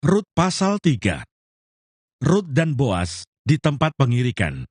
Rut pasal 3. Rut dan Boas di tempat pengirikan.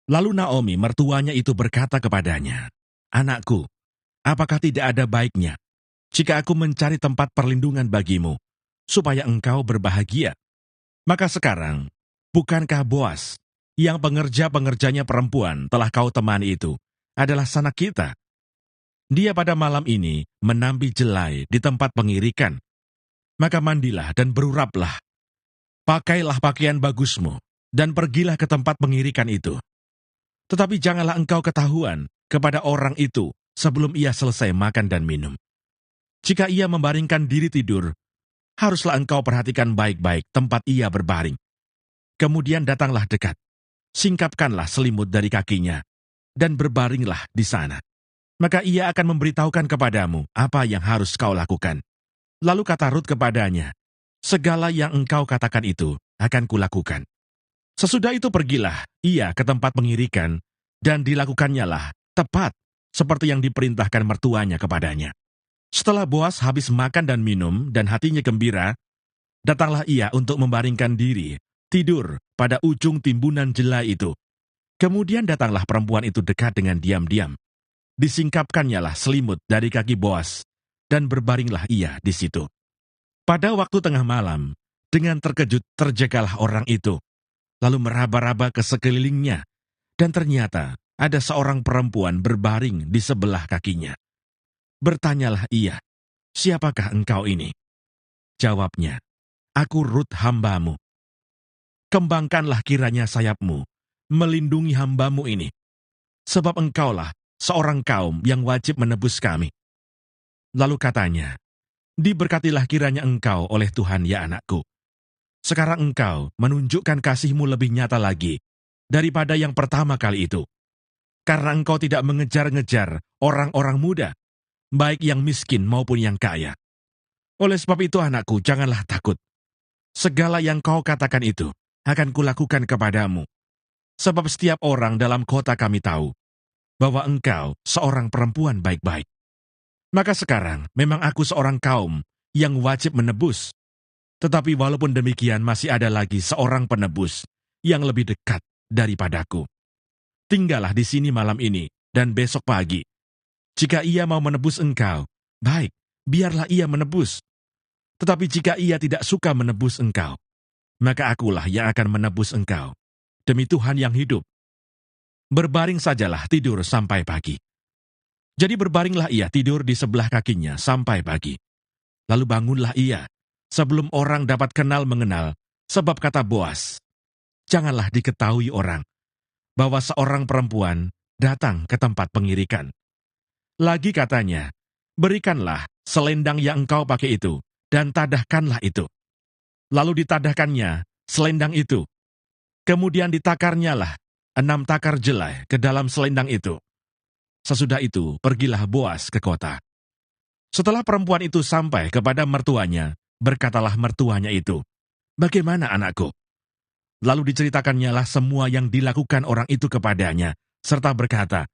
Lalu Naomi mertuanya itu berkata kepadanya, "Anakku, apakah tidak ada baiknya jika aku mencari tempat perlindungan bagimu, supaya engkau berbahagia? Maka sekarang, bukankah Boas, yang pengerja-pengerjanya perempuan telah kau temani itu, adalah sanak kita? Dia pada malam ini menambi jelai di tempat pengirikan. Maka mandilah dan beruraplah. Pakailah pakaian bagusmu, dan pergilah ke tempat pengirikan itu. Tetapi janganlah engkau ketahuan kepada orang itu sebelum ia selesai makan dan minum. Jika ia membaringkan diri tidur, haruslah engkau perhatikan baik-baik tempat ia berbaring. Kemudian datanglah dekat, singkapkanlah selimut dari kakinya, dan berbaringlah di sana. Maka ia akan memberitahukan kepadamu apa yang harus kau lakukan." Lalu kata Rut kepadanya, "Segala yang engkau katakan itu akan kulakukan." Sesudah itu pergilah ia ke tempat pengirikan, dan dilakukannya tepat seperti yang diperintahkan mertuanya kepadanya. Setelah Boas habis makan dan minum dan hatinya gembira, datanglah ia untuk membaringkan diri, tidur pada ujung timbunan jelai itu. Kemudian datanglah perempuan itu dekat dengan diam-diam. Disingkapkannyalah selimut dari kaki Boas, dan berbaringlah ia di situ. Pada waktu tengah malam, dengan terkejut terjagalah orang itu, lalu meraba-raba ke sekelilingnya, dan ternyata ada seorang perempuan berbaring di sebelah kakinya. Bertanyalah ia, "Siapakah engkau ini?" Jawabnya, "Aku Rut hambamu. Kembangkanlah kiranya sayapmu, melindungi hambamu ini, sebab engkaulah seorang kaum yang wajib menebus kami." Lalu katanya, "Diberkatilah kiranya engkau oleh Tuhan, ya anakku. Sekarang engkau menunjukkan kasihmu lebih nyata lagi daripada yang pertama kali itu. Karena engkau tidak mengejar-ngejar orang-orang muda, baik yang miskin maupun yang kaya. Oleh sebab itu anakku, janganlah takut. Segala yang kau katakan itu akan kulakukan kepadamu. Sebab setiap orang dalam kota kami tahu bahwa engkau seorang perempuan baik-baik. Maka sekarang memang aku seorang kaum yang wajib menebus. Tetapi walaupun demikian masih ada lagi seorang penebus yang lebih dekat daripadaku. Tinggallah di sini malam ini dan besok pagi. Jika ia mau menebus engkau, baik, biarlah ia menebus. Tetapi jika ia tidak suka menebus engkau, maka akulah yang akan menebus engkau. Demi Tuhan yang hidup. Berbaring sajalah tidur sampai pagi." Jadi berbaringlah ia tidur di sebelah kakinya sampai pagi. Lalu bangunlah ia, sebelum orang dapat kenal mengenal, sebab kata Boas, "Janganlah diketahui orang bahwa seorang perempuan datang ke tempat pengirikan." Lagi katanya, "Berikanlah selendang yang engkau pakai itu, dan tadahkanlah itu." Lalu ditadahkannya selendang itu. Kemudian ditakarnyalah 6 takar jelai ke dalam selendang itu. Sesudah itu pergilah Boas ke kota. Setelah perempuan itu sampai kepada mertuanya, berkatalah mertuanya itu, "Bagaimana anakku?" Lalu diceritakannya semua yang dilakukan orang itu kepadanya, serta berkata,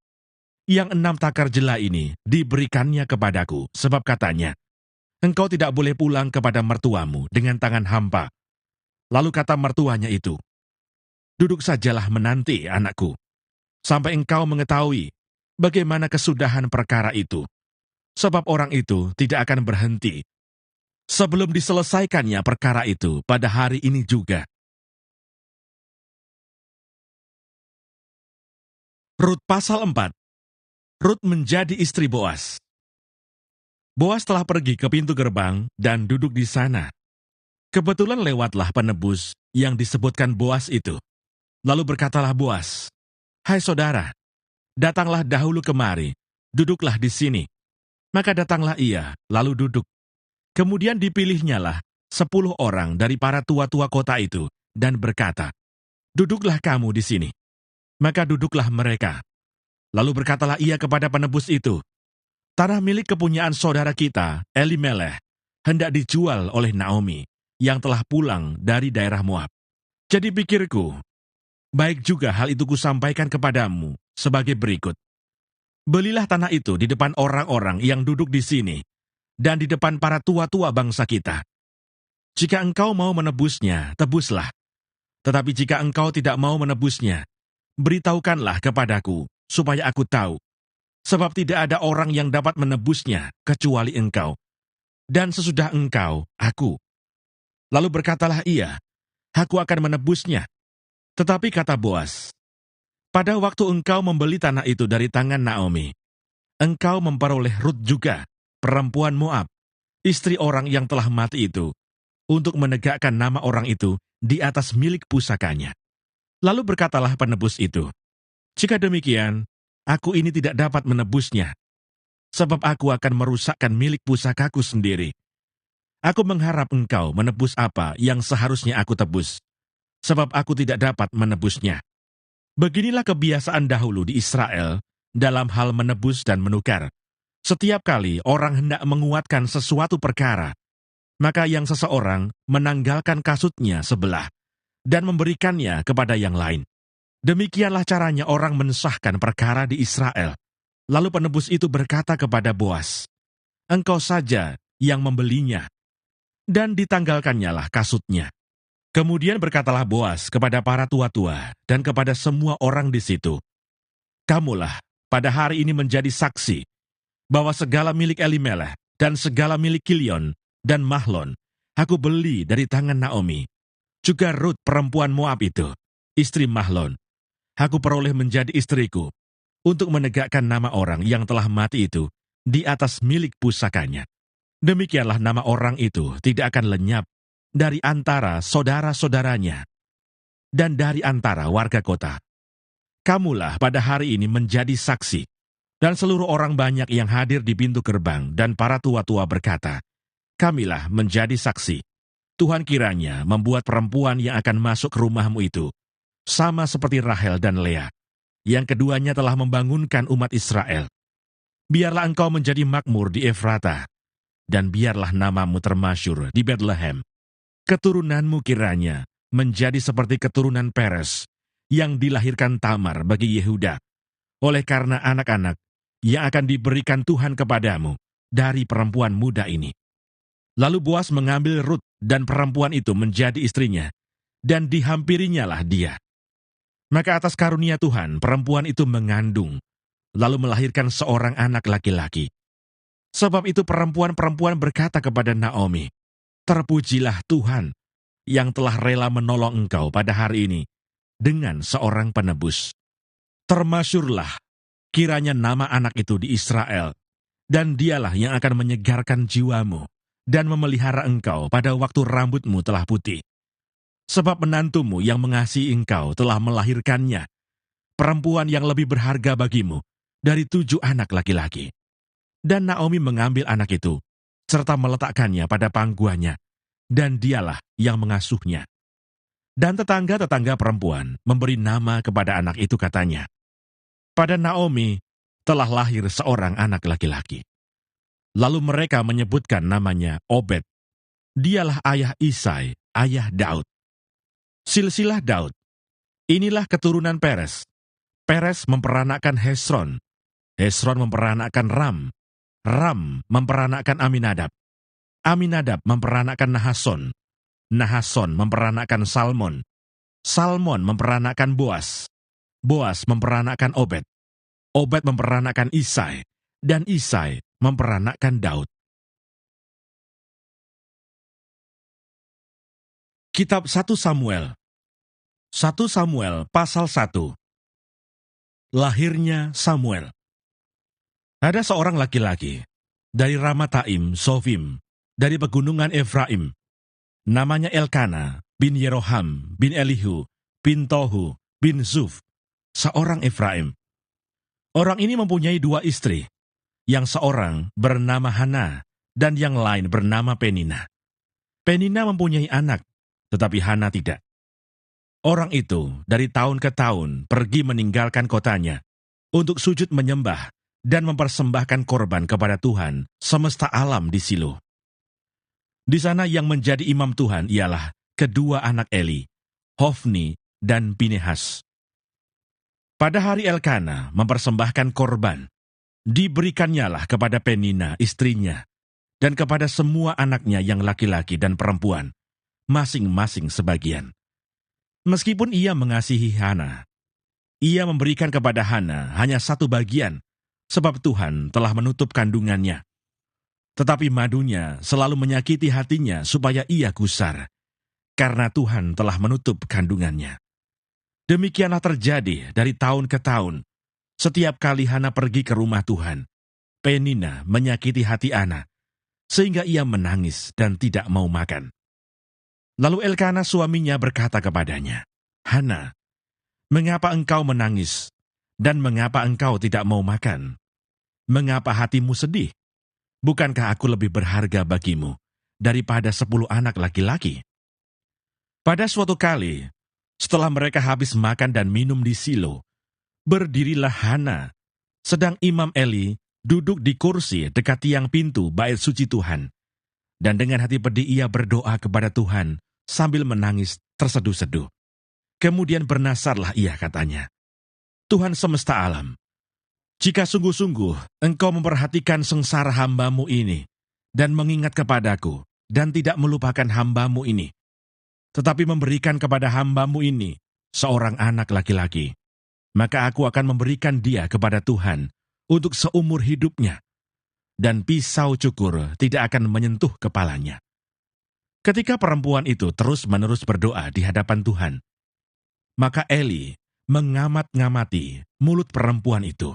"Yang 6 takar jelai ini diberikannya kepadaku, sebab katanya, engkau tidak boleh pulang kepada mertuamu dengan tangan hampa." Lalu kata mertuanya itu, "Duduk sajalah menanti anakku, sampai engkau mengetahui bagaimana kesudahan perkara itu. Sebab orang itu tidak akan berhenti sebelum diselesaikannya perkara itu pada hari ini juga." Rut pasal 4. Rut menjadi istri Boas. Boas telah pergi ke pintu gerbang dan duduk di sana. Kebetulan lewatlah penebus yang disebutkan Boas itu. Lalu berkatalah Boas, "Hai saudara, datanglah dahulu kemari, duduklah di sini." Maka datanglah ia, lalu duduk. Kemudian dipilihnyalah 10 orang dari para tua-tua kota itu, dan berkata, "Duduklah kamu di sini." Maka duduklah mereka. Lalu berkatalah ia kepada penebus itu, "Tanah milik kepunyaan saudara kita, Elimeleh, hendak dijual oleh Naomi, yang telah pulang dari daerah Moab. Jadi pikirku, baik juga hal itu kusampaikan kepadamu sebagai berikut. Belilah tanah itu di depan orang-orang yang duduk di sini, dan di depan para tua-tua bangsa kita. Jika engkau mau menebusnya, tebuslah. Tetapi jika engkau tidak mau menebusnya, beritahukanlah kepadaku, supaya aku tahu. Sebab tidak ada orang yang dapat menebusnya, kecuali engkau. Dan sesudah engkau, aku. Lalu berkatalah ia, aku akan menebusnya. Tetapi kata Boas, pada waktu engkau membeli tanah itu dari tangan Naomi, engkau memperoleh Rut juga, perempuan Moab, istri orang yang telah mati itu, untuk menegakkan nama orang itu di atas milik pusakanya. Lalu berkatalah penebus itu, jika demikian, aku ini tidak dapat menebusnya, sebab aku akan merusakkan milik pusakaku sendiri. Aku mengharap engkau menebus apa yang seharusnya aku tebus, sebab aku tidak dapat menebusnya. Beginilah kebiasaan dahulu di Israel dalam hal menebus dan menukar. Setiap kali orang hendak menguatkan sesuatu perkara, maka yang seseorang menanggalkan kasutnya sebelah dan memberikannya kepada yang lain. Demikianlah caranya orang mensahkan perkara di Israel. Lalu penebus itu berkata kepada Boas, engkau saja yang membelinya, dan ditanggalkannya lah kasutnya. Kemudian berkatalah Boas kepada para tua-tua dan kepada semua orang di situ, kamulah pada hari ini menjadi saksi bahwa segala milik Elimelech dan segala milik Kilion dan Mahlon aku beli dari tangan Naomi. Juga Rut perempuan Moab itu, istri Mahlon, aku peroleh menjadi istriku untuk menegakkan nama orang yang telah mati itu di atas milik pusakanya. Demikianlah nama orang itu tidak akan lenyap dari antara saudara-saudaranya dan dari antara warga kota. Kamulah pada hari ini menjadi saksi. Dan seluruh orang banyak yang hadir di pintu gerbang dan para tua-tua berkata, kamilah menjadi saksi. Tuhan kiranya membuat perempuan yang akan masuk ke rumahmu itu sama seperti Rahel dan Lea, yang keduanya telah membangunkan umat Israel. Biarlah engkau menjadi makmur di Efrata, dan biarlah namamu termasyur di Bethlehem. Keturunanmu kiranya menjadi seperti keturunan Peres, yang dilahirkan Tamar bagi Yehuda, oleh karena anak-anak yang akan diberikan Tuhan kepadamu dari perempuan muda ini. Lalu Boas mengambil Rut dan perempuan itu menjadi istrinya, dan dihampirinyalah dia. Maka atas karunia Tuhan, perempuan itu mengandung, lalu melahirkan seorang anak laki-laki. Sebab itu perempuan-perempuan berkata kepada Naomi, terpujilah Tuhan yang telah rela menolong engkau pada hari ini dengan seorang penebus. Termasyurlah kiranya nama anak itu di Israel, dan dialah yang akan menyegarkan jiwamu dan memelihara engkau pada waktu rambutmu telah putih. Sebab menantumu yang mengasihi engkau telah melahirkannya, perempuan yang lebih berharga bagimu dari 7 anak laki-laki. Dan Naomi mengambil anak itu, serta meletakkannya pada pangkuannya, dan dialah yang mengasuhnya. Dan tetangga-tetangga perempuan memberi nama kepada anak itu katanya, pada Naomi telah lahir seorang anak laki-laki. Lalu mereka menyebutkan namanya Obed. Dialah ayah Isai, ayah Daud. Silsilah Daud. Inilah keturunan Peres. Peres memperanakkan Hesron. Hesron memperanakkan Ram. Ram memperanakkan Aminadab. Aminadab memperanakkan Nahason. Nahason memperanakkan Salmon. Salmon memperanakkan Boas. Boas memperanakkan Obed. Obed memperanakkan Isai. Dan Isai memperanakkan Daud. Kitab 1 Samuel. 1 Samuel pasal 1. Lahirnya Samuel. Ada seorang laki-laki dari Ramataim Sofim, dari pegunungan Efraim. Namanya Elkana bin Yeroham bin Elihu bin Tohu bin Zuf, seorang Efraim. Orang ini mempunyai 2 istri, yang seorang bernama Hana dan yang lain bernama Penina. Penina mempunyai anak, tetapi Hana tidak. Orang itu dari tahun ke tahun pergi meninggalkan kotanya untuk sujud menyembah dan mempersembahkan korban kepada Tuhan semesta alam di Silo. Di sana yang menjadi imam Tuhan ialah kedua anak Eli, Hofni dan Pinehas. Pada hari Elkana mempersembahkan korban, diberikannya kepada Penina istrinya dan kepada semua anaknya yang laki-laki dan perempuan masing-masing sebagian. Meskipun ia mengasihi Hana, ia memberikan kepada Hana hanya satu bagian, sebab Tuhan telah menutup kandungannya. Tetapi madunya selalu menyakiti hatinya supaya ia gusar, karena Tuhan telah menutup kandungannya. Demikianlah terjadi dari tahun ke tahun. Setiap kali Hana pergi ke rumah Tuhan, Penina menyakiti hati Ana, sehingga ia menangis dan tidak mau makan. Lalu Elkana suaminya berkata kepadanya, "Hana, mengapa engkau menangis, dan mengapa engkau tidak mau makan? Mengapa hatimu sedih? Bukankah aku lebih berharga bagimu daripada 10 anak laki-laki?" Pada suatu kali, setelah mereka habis makan dan minum di Silo, berdirilah Hana, sedang Imam Eli duduk di kursi dekat tiang pintu bait suci Tuhan. Dan dengan hati pedih ia berdoa kepada Tuhan sambil menangis terseduh-seduh. Kemudian bernasarlah ia, katanya, "Tuhan semesta alam, jika sungguh-sungguh engkau memperhatikan sengsara hambamu ini, dan mengingat kepadaku, dan tidak melupakan hambamu ini, tetapi memberikan kepada hambamu ini seorang anak laki-laki, maka aku akan memberikan dia kepada Tuhan untuk seumur hidupnya, dan pisau cukur tidak akan menyentuh kepalanya." Ketika perempuan itu terus-menerus berdoa di hadapan Tuhan, maka Eli mengamat-ngamati mulut perempuan itu.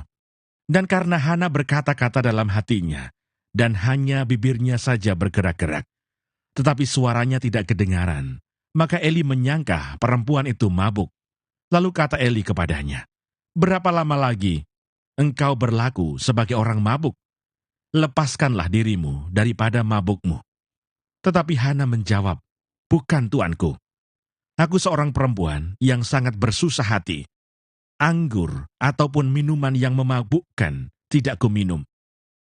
Dan karena Hana berkata-kata dalam hatinya, dan hanya bibirnya saja bergerak-gerak, tetapi suaranya tidak kedengaran, maka Eli menyangka perempuan itu mabuk. Lalu kata Eli kepadanya, "Berapa lama lagi engkau berlaku sebagai orang mabuk? Lepaskanlah dirimu daripada mabukmu." Tetapi Hana menjawab, "Bukan, tuanku. Aku seorang perempuan yang sangat bersusah hati. Anggur ataupun minuman yang memabukkan tidak kuminum,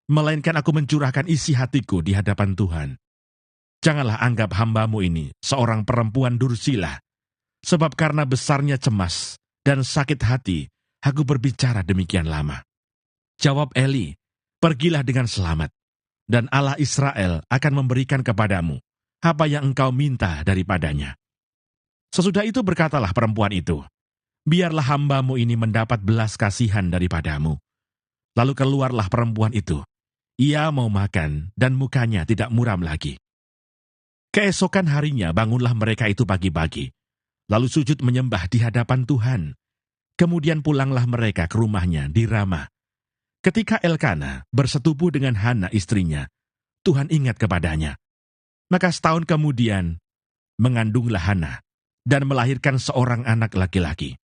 melainkan aku mencurahkan isi hatiku di hadapan Tuhan. Janganlah anggap hambamu ini seorang perempuan dursila, sebab karena besarnya cemas dan sakit hati, aku berbicara demikian lama." Jawab Eli, "Pergilah dengan selamat, dan Allah Israel akan memberikan kepadamu apa yang engkau minta daripadanya." Sesudah itu berkatalah perempuan itu, "Biarlah hambamu ini mendapat belas kasihan daripadamu." Lalu keluarlah perempuan itu. Ia mau makan, dan mukanya tidak muram lagi. Keesokan harinya bangunlah mereka itu pagi-pagi, lalu sujud menyembah di hadapan Tuhan. Kemudian pulanglah mereka ke rumahnya di Rama. Ketika Elkana bersetubuh dengan Hana istrinya, Tuhan ingat kepadanya. Maka setahun kemudian, mengandunglah Hana, dan melahirkan seorang anak laki-laki.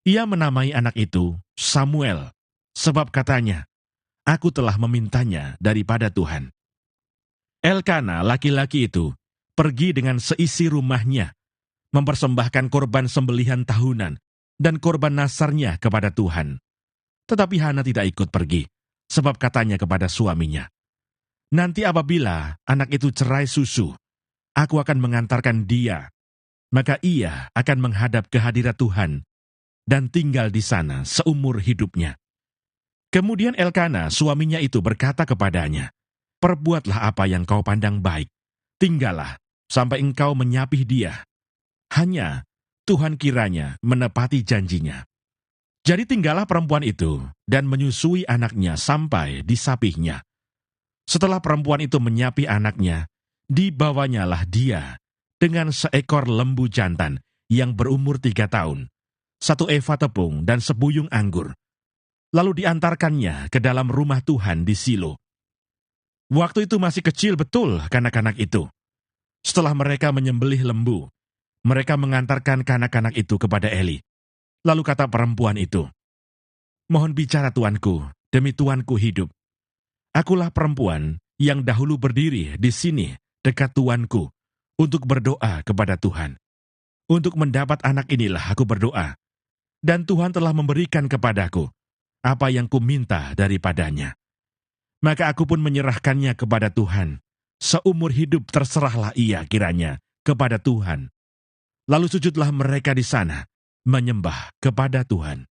Ia menamai anak itu Samuel, sebab katanya, "Aku telah memintanya daripada Tuhan." Elkana laki-laki itu pergi dengan seisi rumahnya, mempersembahkan korban sembelihan tahunan dan korban nasarnya kepada Tuhan. Tetapi Hana tidak ikut pergi, sebab katanya kepada suaminya, "Nanti apabila anak itu cerai susu, aku akan mengantarkan dia, maka ia akan menghadap ke hadirat Tuhan dan tinggal di sana seumur hidupnya." Kemudian Elkana suaminya itu berkata kepadanya, "Perbuatlah apa yang kau pandang baik, tinggallah sampai engkau menyapih dia. Hanya Tuhan kiranya menepati janjinya." Jadi tinggallah perempuan itu dan menyusui anaknya sampai disapihnya. Setelah perempuan itu menyapih anaknya, dibawanyalah dia dengan seekor lembu jantan yang berumur 3 tahun, 1 eva tepung dan sebuyung anggur. Lalu diantarkannya ke dalam rumah Tuhan di Silo. Waktu itu masih kecil betul kanak-kanak itu. Setelah mereka menyembelih lembu, mereka mengantarkan kanak-kanak itu kepada Eli. Lalu kata perempuan itu, "Mohon bicara tuanku, demi tuanku hidup. Akulah perempuan yang dahulu berdiri di sini dekat tuanku untuk berdoa kepada Tuhan. Untuk mendapat anak inilah aku berdoa, dan Tuhan telah memberikan kepadaku apa yang kuminta daripadanya. Maka aku pun menyerahkannya kepada Tuhan. Seumur hidup terserahlah ia kiranya kepada Tuhan." Lalu sujudlah mereka di sana, menyembah kepada Tuhan.